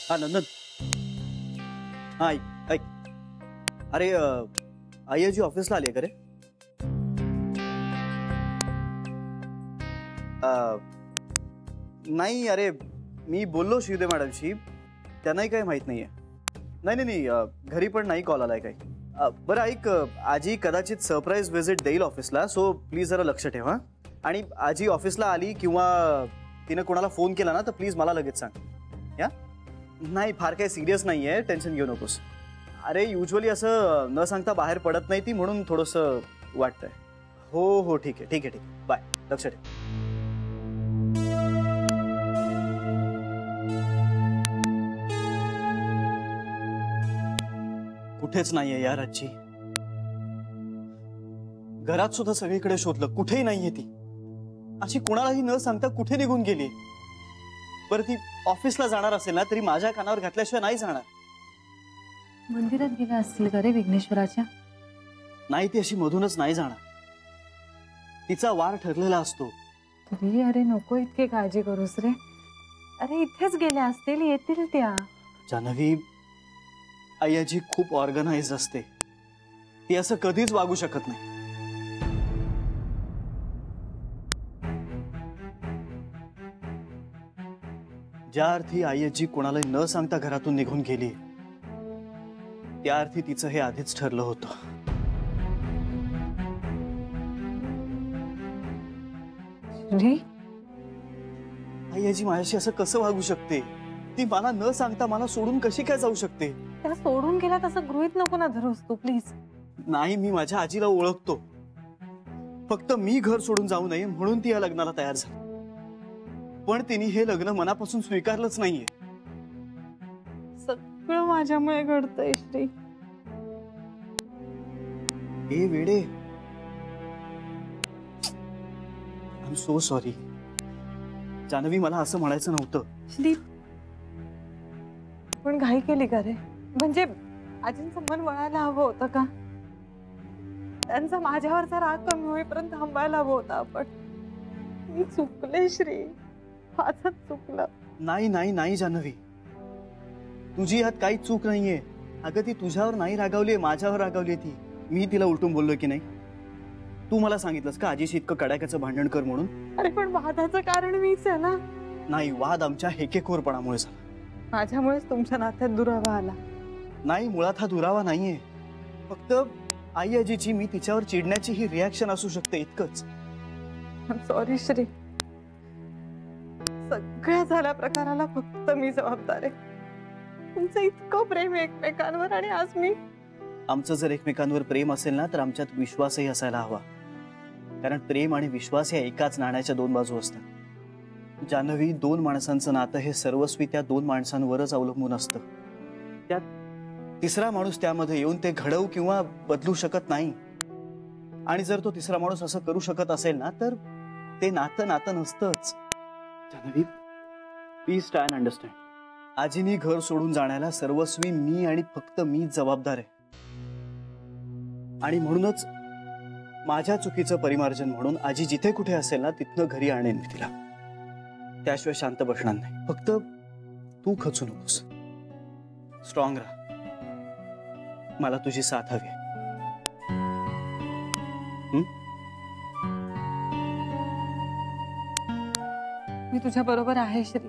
हा नंदन, हा ऐक ऐक. अरे आय्याजी ऑफिसला आली आहे का रे? नाही अरे, मी बोललो श्रीदेव मॅडमशी, त्यांनाही काही माहित नाहीये. नाही नाही नाही, घरी पण नाही कॉल आलाय काही. बरं ऐक, आजी कदाचित सरप्राईज व्हिजिट देईल ऑफिसला, सो प्लीज जरा लक्ष ठेव हा. आणि आजी ऑफिसला आली किंवा तिने कोणाला फोन केला ना तर प्लीज मला लगेच सांग या. नाही फार काही सिरियस नाहीये, टेन्शन घेऊ नकोस. अरे युजली असं न सांगता बाहेर पडत नाही ती, म्हणून थोडंसं वाटतंय. हो हो ठीक आहे ठीक आहे ठीक आहे, बाय, लक्ष ठेव. कुठेच नाहीये यार आजी. घरात सुद्धा सगळीकडे शोधलं, कुठेही नाहीये ती. अशी कोणालाही न सांगता कुठे निघून गेली. बरं ती ऑफिसला जाणार असेल ना तरी माझ्या कानावर घातल्याशिवाय नाही जाणार. मंदिरात गेला असतील का रे विघ्नेश्वराच्या? नाही, ती अशी मधूनच नाही जाणार. तिचा वार ठरलेला असतो. तरी अरे नको इतके काळजी करूस रे. अरे इथेच गेल्या असतील, येतील त्या. जान्हवी, आय्याजी खूप ऑर्गनाइज असते. ती असं कधीच वागू शकत नाही. ज्या अर्थी आय्याजी कोणाला न सांगता घरातून निघून गेली, त्या अर्थी तिचं हे आधीच ठरलं होतं. आय्याजी माझ्याशी असं कसं वागू शकते? ती मला न सांगता मला सोडून कशी काय जाऊ शकते? त्याला सोडून गेला तसं गृहीत नको ना धरूस तू प्लीज. नाही, मी माझ्या आजीला ओळखतो. फक्त मी घर सोडून जाऊ नये म्हणून ती या लग्नाला तयार झाली. पण तिने हे लग्न मनापासून स्वीकारलंच नाहीये. सगळं माझ्यामुळे घडतंय श्री. ए वेडे, I am so sorry. Janhavi, मला असं म्हणायचं नव्हतं. श्री पण घाई केली का रे? म्हणजे आजींचं मन वळायला हवं होतं का? त्यांचा माझ्यावरचा राग कमी होईपर्यंत थांबायला हवं होतं आपण. मी चुकले श्री, माझंच चुकलं. नाही नाही नाही जान्हवी, तुझी यात काही चूक नाहीये. अगं ती तुझ्यावर नाही रागावलीये, माझ्यावर रागावलीये ती. मी तिला उलटून बोललोय की नाही? तू मला सांगितलंस का आजीशी इतकं कडाक्याचं भांडण कर म्हणून? अरे पण वादाचं कारण मीच आहे ना. नाही, वाद आमच्या हेकेखोरपणामुळे झाला. माझ्यामुळेच तुमच्या नात्यात दुरावा आला. नाही, मुळात हा दुरावा नाहीये. फक्त आई आजीची मी तिच्यावर चिडण्याची ही रिॲक्शन असू शकते, इतकंच. सॉरी श्री, सगळ्या झाल्या प्रकाराला फक्त मी जबाबदार आहे. तुमचं इतकं प्रेम एकमेकांवर आणि आज मी. आमचं जर एकमेकांवर प्रेम असेल ना तर आमच्यात विश्वासही असायला हवा. कारण प्रेम आणि विश्वास या एकाच नाण्याच्या दोन बाजू असतात. जान्हवी, दोन माणसांचं नातं हे सर्वस्वी त्या दोन माणसांवरच अवलंबून असतं. त्यात तिसरा माणूस त्यामध्ये येऊन ते घडवू किंवा बदलू शकत नाही. आणि जर तो तिसरा माणूस असं करू शकत असेल ना तर ते नातं नातं नसतंच. Janhavi, please try and understand. आजीनी घर सोडून जाण्याला सर्वस्वी मी आणि फक्त मीच जबाबदार आहे. आणि म्हणूनच माझ्या चुकीचं परिमार्जन म्हणून आजी जिथे कुठे असेल ना तिथनं घरी आणेन मी तिला. त्याशिवाय शांत बसणार नाही. फक्त तू खचू नकोस, स्ट्रॉंग राहा. मला तुझी साथ हवी. मी तुझ्या बरोबर आहे श्री.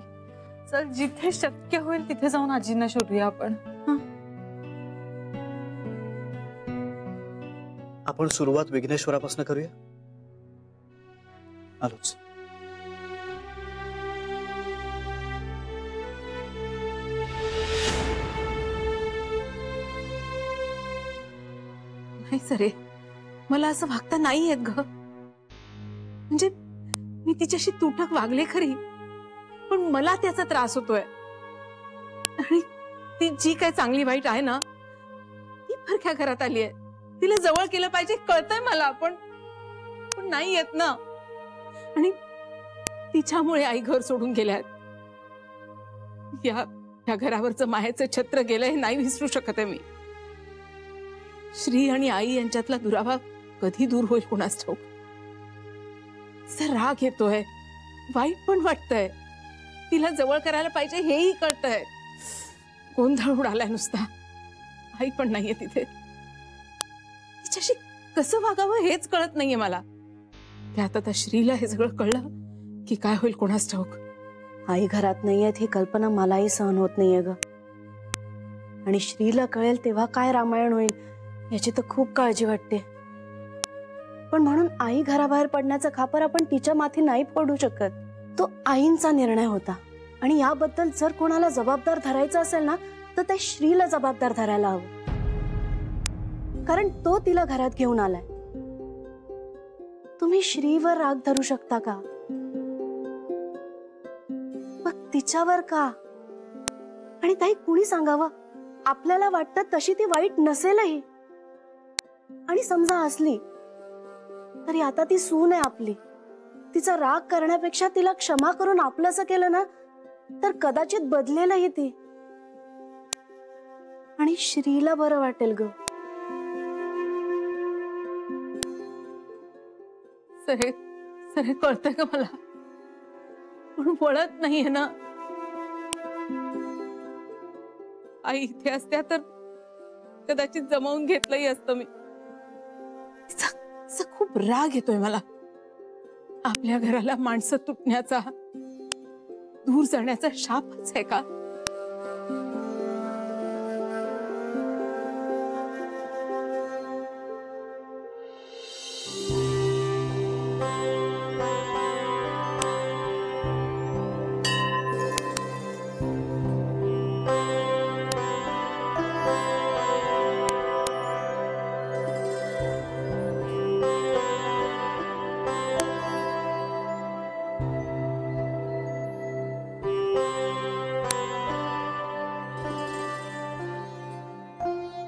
चल, जिथे शक्य होईल तिथे जाऊन आजींना शोधूया आपण. आपण सुरुवात विघ्नेश्वरापासून करूया. आलोच. नाही सरे, मला असं वागता नाही येत ग. म्हणजे मी तिच्याशी तुटक वागले खरी, पण मला त्याचा त्रास होतोय. आणि ती जी काय चांगली वाईट आहे ना ती परक्या घरात आली आहे. तिला जवळ केलं पाहिजे कळतंय मला, पण नाही येत ना. आणि तिच्यामुळे आई घर सोडून गेल्यात. या घरावरचं माहेचं छत्र गेलं हे नाही विसरू शकत आहे मी. श्री आणि आई यांच्यातला दुरावा कधी दूर होईल कोणास ठाऊक. राग येतोय, वाईट पण वाटतंय. तिला जवळ करायला पाहिजे हेही कळतंय. गोंधळ उडालाय नुसता. आई पण नाहीये तिथे. तिच्याशी कसं वागावं हेच कळत नाहीये मला. त्यात आता श्रीला हे सगळं कळलं की काय होईल कोणास ठाऊक. आई घरात नाहीयेत ही कल्पना मलाही सहन होत नाहीये ग. आणि श्रीला कळेल तेव्हा काय रामायण होईल याची तर खूप काळजी वाटते. पण म्हणून आई घराबाहेर पडण्याचा खापर आपण तिच्या माथी नाही पडू शकत. तो आईंचा निर्णय होता आणि याबद्दल जर कोणाला जबाबदार धरायचं असेल ना तर ते श्रीला जबाबदार धरायला हवं. कारण तो तिला घरात घेऊन आलाय. तुम्ही श्रीवर राग धरू शकता का? मग तिच्यावर का? आणि ताई कुणी सांगावं आपल्याला वाटतं तशी ती वाईट नसेलही. आणि समजा असली तरी आता ती सून आहे आपली. तिचा राग करण्यापेक्षा तिला क्षमा करून आपलंसं केलं ना तर कदाचित बदलेलही ती. आणि श्रीला बरं वाटेल ग. सरे सरे कळतंय का मला, पण वळत नाहीये ना. आई इथे असत्या तर कदाचित जमावून घेतलंही असतं मी. तिचा खूप राग येतोय मला. आपल्या घराला माणसं तुटण्याचा, दूर जाण्याचा शापच आहे का?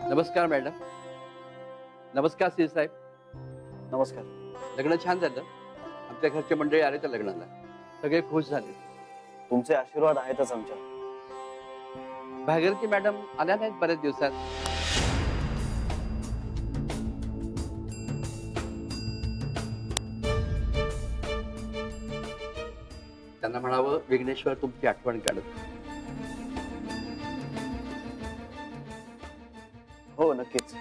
नमस्कार मॅडम. नमस्कार श्री साहेब. नमस्कार. लग्न छान झालं. आमच्या घरचे मंडळी आले त्या लग्नाला. सगळे खुश झाले. तुमचे आशीर्वाद आहेतच आमच्या. भागीरथी मॅडम आल्या नाहीत बऱ्याच दिवसात. त्यांना म्हणावं विघ्नेश्वर तुमची आठवण काढत. हो नक्कीच.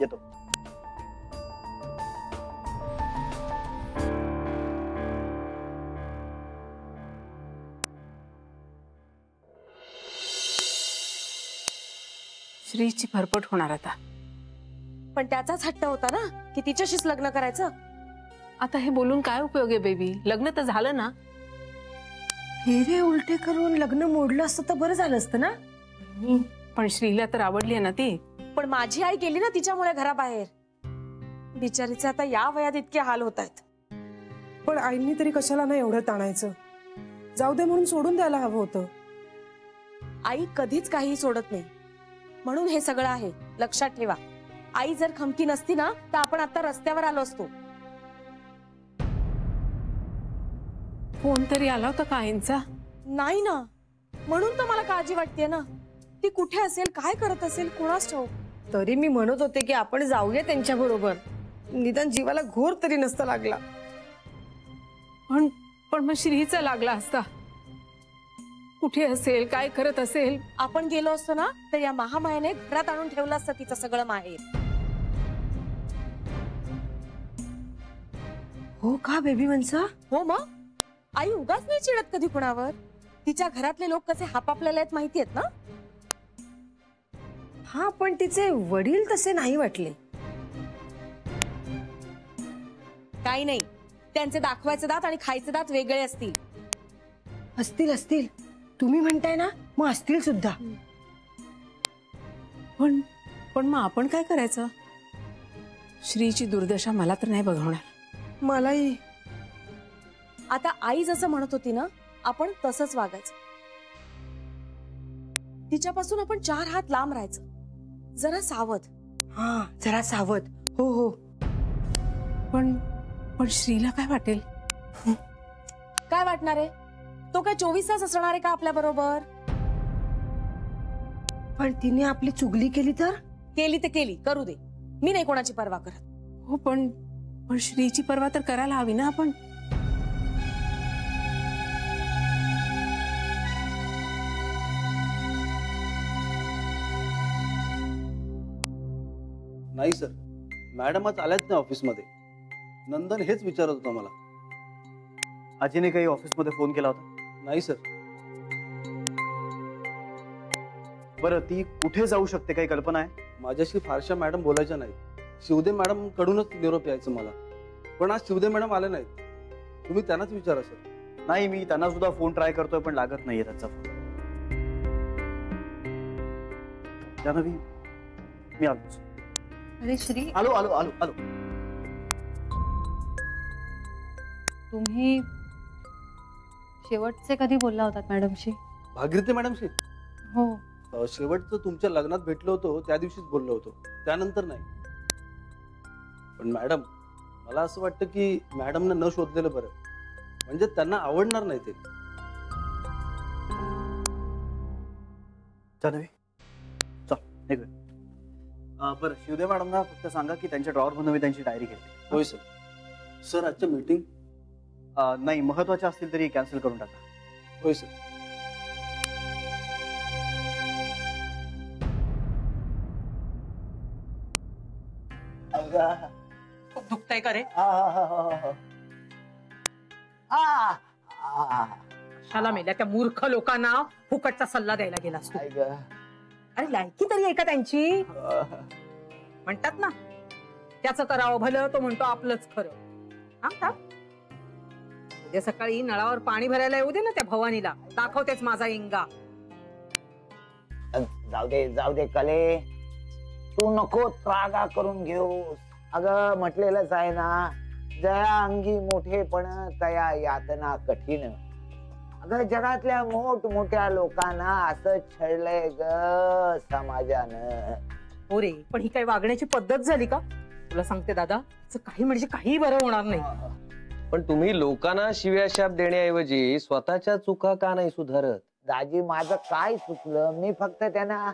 येतो. श्रीची फरफट होणार आता. पण त्याचाच हट्ट होता ना की तिच्याशीच लग्न करायचं. आता हे बोलून काय उपयोग आहे बेबी? लग्न तर झालं ना. फेरे उलटे करून लग्न मोडलं असतं तर बरं झालं असतं ना. पण श्रीला तर आवडली आहे ना ती. पण माझी आई गेली ना तिच्यामुळे घराबाहेर. बिचारीचे आता या वयात इतके हाल होत आहेत. पण आईंनी तरी कशाला नाही एवढं ताणायचं. जाऊ दे म्हणून सोडून द्यायला हवं होतं. आई कधीच काही सोडत नाही म्हणून हे सगळं आहे, लक्षात ठेवा. आई जर खमकी नसती ना तर आपण आता रस्त्यावर आलो असतो. फोन तरी आला होता का आईंचा? नाही ना, म्हणून तर मला काळजी वाटते ना. ती कुठे असेल, काय करत असेल, कोणास ठाऊक. तरी मी म्हणत होते की आपण जाऊया त्यांच्या बरोबर. निदान जीवाला घोर तरी नसता लागला. पण मग श्रीचा लागला असता. कुठे असेल, काय करत असेल. आपण गेलो असतो ना तर या महामायाने घरात आणून ठेवलं असतं तिचं सगळं माहेर. हो का बेबी मनसा? हो मग. आई उगाच नाही चिडत कधी कुणावर. तिच्या घरातले लोक कसे हापापलेले आहेत माहिती आहेत ना. हा पण तिचे वडील तसे नाही वाटले. काही नाही, त्यांचे दाखवायचे दात आणि खायचे दात वेगळे असतील. असतील असतील, तुम्ही म्हणताय ना, मग असतील सुद्धा. पण मग आपण काय करायचं? श्रीची दुर्दशा मला तर नाही बघवणार. मलाही. आता आई जसं म्हणत होती ना, आपण तसंच वागायचं. तिच्यापासून आपण 4 हात लांब राहायचं. जरा सावध. हा जरा सावध. हो हो. पण श्रीला काय वाटेल? काय वाटणार आहे? तो काय 24 तास असणार आहे का आपल्या बरोबर? पण तिने आपली चुगली केली तर? केली तर केली, करू दे. मी नाही कोणाची पर्वा करत. हो पण श्रीची पर्वा तर करायला हवी ना आपण. नाही सर, मॅडम आज आल्याच नाही ऑफिसमध्ये. नंदन हेच विचारत होता मला. आजीने काही ऑफिसमध्ये फोन केला होता? नाही सर. बरं, ती कुठे जाऊ शकते, काही कल्पना आहे? माझ्याशी फारशा मॅडम बोलायच्या नाहीत. शिवदे मॅडम कडूनच निरोप यायचं मला, पण आज शिवदे मॅडम आले नाहीत. तुम्ही त्यांनाच विचारा सर. नाही, मी त्यांना सुद्धा फोन ट्राय करतोय पण लागत नाहीये त्यांचा फोन. जान्हवी, मी आलोच. अरे श्री, आलो आलो आलो आलो. तुम्ही शेवटचे कधी बोलला होतात मॅडमशी? भागीरथी मॅडमशी हो. शेवटचं तुमच्या लग्नात भेटलो होतो त्या दिवशीच बोललो होतो, त्यानंतर नाही. पण मॅडम, मला असं वाटतं की मॅडमने न शोधलेलं बरं, म्हणजे त्यांना आवडणार नाही ते. जान्हवी, चल निघूया. बरं, शिवदे मॅडमना फक्त सांगा की त्यांच्या ड्रॉवर मधून मी त्यांची डायरी घेतली. होय सर. सर, आजच्या मीटिंग नाही, महत्वाच्या असतील तरी कॅन्सल करून टाका. होय सर. खूप दुखतंय का रे? शाला मेल्या त्या मूर्ख लोकांना फुकटचा सल्ला द्यायला गेलास तू. अरे लायकी तरी आहे का त्यांची? म्हणतात ना, त्याचं करावं भलं, तो म्हणतो आपलंच खरं. हा का? उद्या सकाळी नळावर पाणी भरायला येऊ दे ना त्या भवानीला, दाखवतेच माझा इंगा. जाऊ दे कले, तू नको त्रागा करून घेऊस. अगं म्हटलेलंच आहे ना, जया अंगी मोठेपण तया यातना कठीण. अगं जगातल्या मोठमोठ्या लोकांना असं छळलंय ग समाजानं. हो रे, पण ही काही वागण्याची पद्धत झाली का? तुला सांगते दादा, काही म्हणजे काही बरं होणार नाही. पण तुम्ही लोकांना शिव्या शाप देण्याऐवजी स्वतःच्या चुका का नाही सुधारत? दाजी, माझं काय चुकलं? मी फक्त त्यांना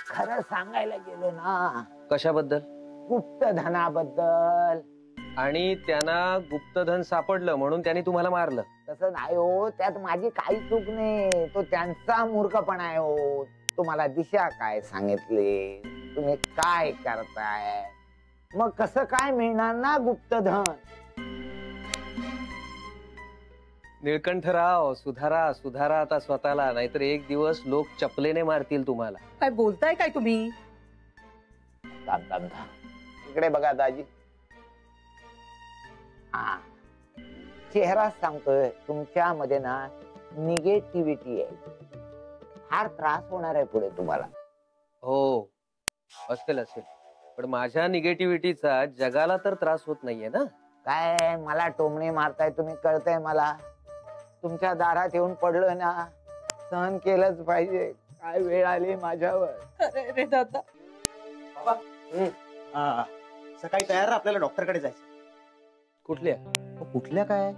खरं सांगायला गेलो ना. कशाबद्दल? गुप्तधनाबद्दल. आणि त्यांना गुप्तधन सापडलं म्हणून त्यांनी तुम्हाला मारलं? तसं नाही हो, त्यात माझी काही चूक नाही, तो त्यांचा मूर्खपणा आहे हो. तुम्हाला दिशा काय सांगितली, तुम्ही काय करताय, मग कसं काय मिळणार ना गुप्तधन? निळकंठराव, सुधारा सुधारा आता स्वतःला, नाहीतर एक दिवस लोक चपलेने मारतील तुम्हाला. काय बोलताय काय तुम्ही? इकडे बघा दाजी. चेहरा सांगतोय तुमच्यामध्ये ना निगेटिव्हिटी आहे. फार त्रास होणार आहे पुढे तुम्हाला. हो, असेल असेल, पण माझ्या निगेटिव्हिटीचा जगाला तर त्रास होत नाहीये ना. काय मला टोमणे मारताय तुम्ही, कळतंय मला. तुमच्या दारात येऊन पडलोय ना, सहन केलंच पाहिजे. काय वेळ आली माझ्यावर. अरे रे दादा. सकाळी तयार, आपल्याला डॉक्टरकडे जायचं. कुठल्या? कुठल्या काय?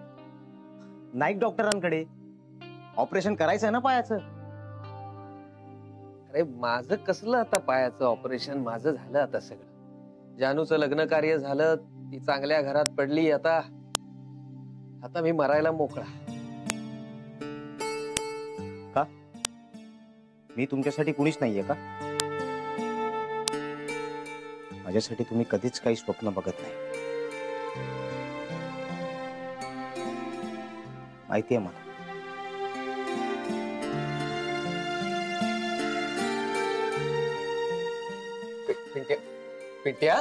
नाईक डॉक्टरांकडे. ऑपरेशन करायचंय ना पायाचं. अरे माझं कसलं आता पायाचं ऑपरेशन? माझं झालं आता सगळं. जानूचं लग्न कार्य झालं, ती चांगल्या घरात पडली. आता मी मरायला मोकळा. का? मी तुमच्यासाठी कुणीच नाहीये का? माझ्यासाठी तुम्ही कधीच काही स्वप्न बघत नाही, माहितीये मला. पिंट्या,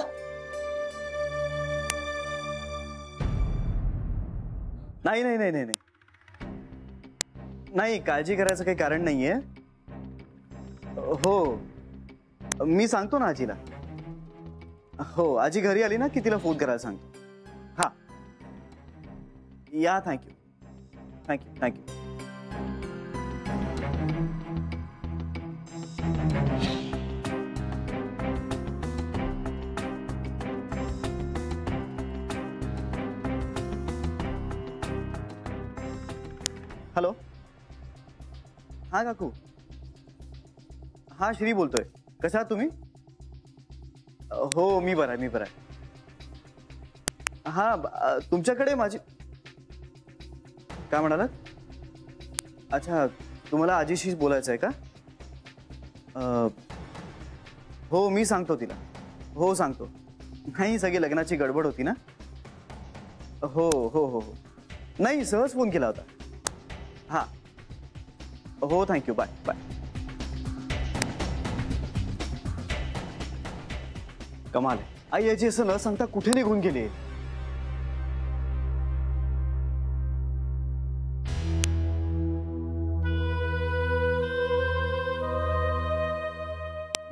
नाही नाही नाही नाही नाही नाही, काळजी करायचं काही कारण नाहीये. हो, मी सांगतो ना आजीला. हो, आजी घरी आली ना की तिला फोन करायला सांगतो. हा या, थँक्यू थँक्यू थँक्यू. हॅलो, हा काकू. हा श्री बोलतोय. कसा आहात तुम्ही? हो, मी बरा आहे, मी बरा आहे. हा, तुमच्याकडे माझी काय म्हणालात? अच्छा, तुम्हाला आजीशी बोलायचं आहे का? हो, मी सांगतो तिला. हो सांगतो. नाही सगळी लग्नाची गडबड होती ना. हो हो हो हो नाही सहज फोन केला होता. हा हो थँक्यू बाय बाय. कमाल आहे. आई याची असं न सांगता कुठे निघून गेली.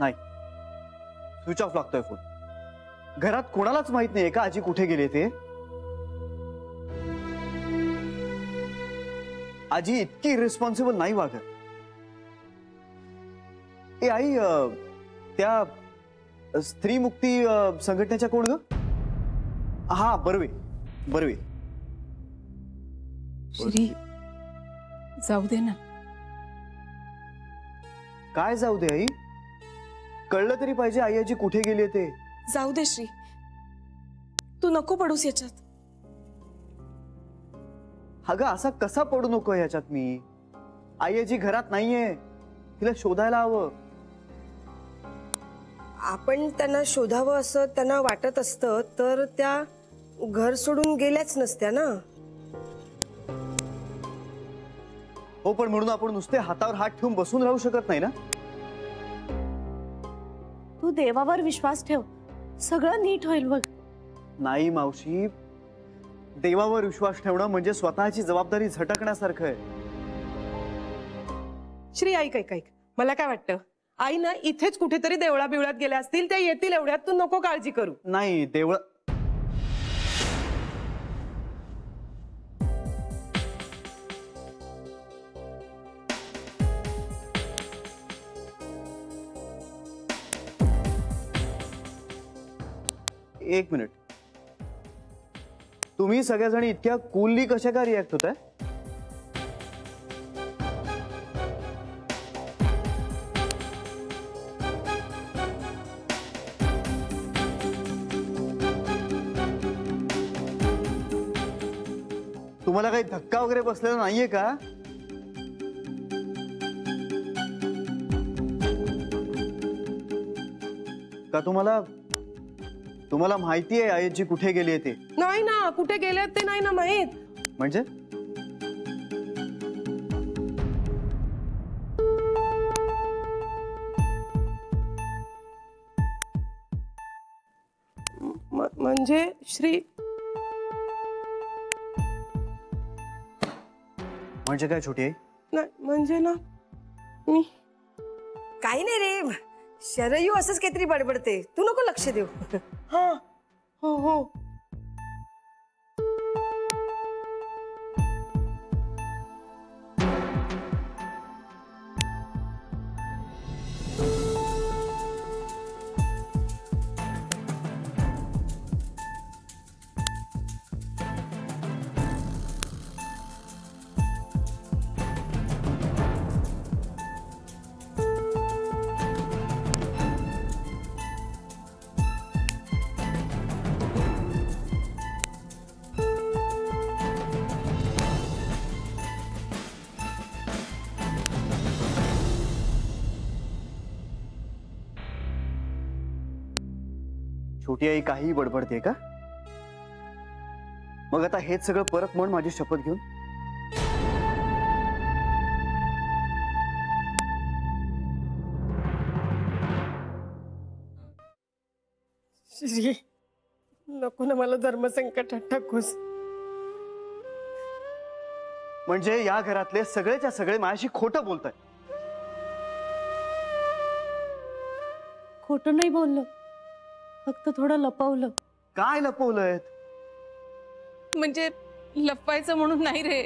नाही स्विच ऑफ लागतोय फोन. घरात कोणालाच माहित नाहीये का आजी कुठे गेले ते. आजी इतकी रिस्पॉन्सिबल नाही वागत. ए आई त्या स्त्री मुक्ती संघटनेच्या कोण ग. हा बर्वे बर्वे. श्री जाऊ दे ना. काय जाऊ दे आई. कळलं तरी पाहिजे आई आजी कुठे गेली ते. जाऊ दे श्री, तू नको पडूस याच्यात. अगं असा कसा पडू नको याच्यात मी. आई आजी घरात नाहीये. तिला शोधायला हवं. आपण त्यांना शोधावं असं त्यांना वाटत असतं तर त्या घर सोडून गेल्याच नसत्या ना. हो पण म्हणून आपण नुसते हातावर हात ठेवून बसून राहू शकत नाही ना. तू देवावर विश्वास ठेव, सगळं नीट होईल बघ. नाही मावशी, देवावर विश्वास ठेवणं म्हणजे स्वतःची जबाबदारी झटकण्यासारखं आहे. श्री ऐक ऐक ऐक, मला काय वाटतं, आई ना इथेच कुठेतरी देवळा बिवळात गेल्या असतील, त्या येतील एवढ्यात, तू नको काळजी करू. नाही देवळ एक मिनिट, तुम्ही सगळ्याजणी इतक्या कूलली कशा का रिॲक्ट होताय? तुम्हाला काही धक्का वगैरे बसलेला नाहीये का? का तुम्हाला माहिती आहे आईजी कुठे गेली आहे ते? नाही ना, कुठे गेले ते नाही ना माहित. म्हणजे म्हणजे श्री, म्हणजे काय छोटी आहे? नाही म्हणजे ना, मी काही नाही रे, शरयू असंच काहीतरी बडबडते, तू नको लक्ष देऊ. हा हो हो. छोटी आई काही बडबडते का? मग आता हेच सगळं परत म्हण माझी शपथ घेऊन. श्री नको ना मला धर्मसंकटात टाकूस. म्हणजे या घरातले सगळेच्या सगळे माझ्याशी खोटं बोलताय? खोटं नाही बोललो, फक्त थोडं लपवलं. काय लपवलंय? म्हणजे लपवायचं म्हणून नाही रे.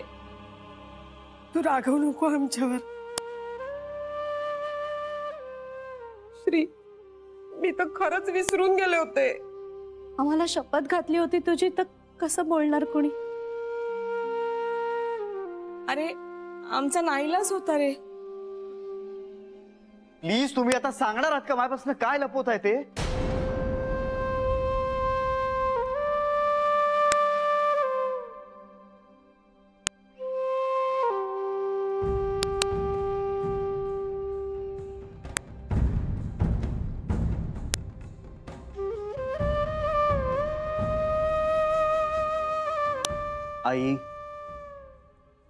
तू रागवू नको आमच्यावर. श्री मी तर खरंच विसरून गेले होते. आम्हाला शपथ घातली होती तुझी, तर कसं बोलणार कोणी? अरे आमचा नाईलाज होता रे. प्लीज तुम्ही आता सांगणार आहात का माझ्यापासून काय लपवताय ते? आई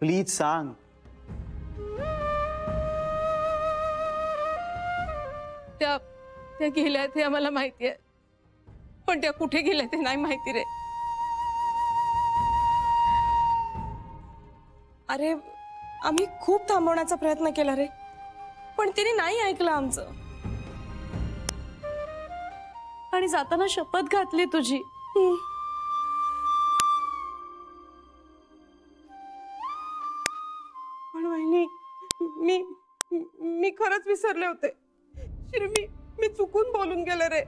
प्लीज सांग. त्या त्या गेल्या ते आम्हाला माहिती आहे, पण त्या कुठे गेल्या ते नाही माहिती रे. अरे आम्ही खूप थांबवण्याचा प्रयत्न केला रे, पण तिने नाही ऐकलं आमचं. आणि जाताना शपथ घातली तुझी. पण वहिनी, मी मी खरंच विसरले होते. श्री, मी चुकून बोलून गेले रे.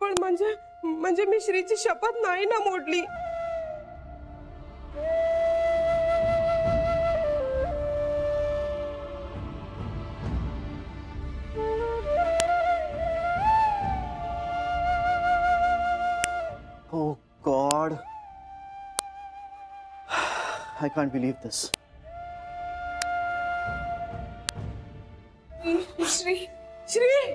पण म्हणजे मी श्रीची शपथ नाही ना मोडली. Oh God. I can't believe this. Shri, Shri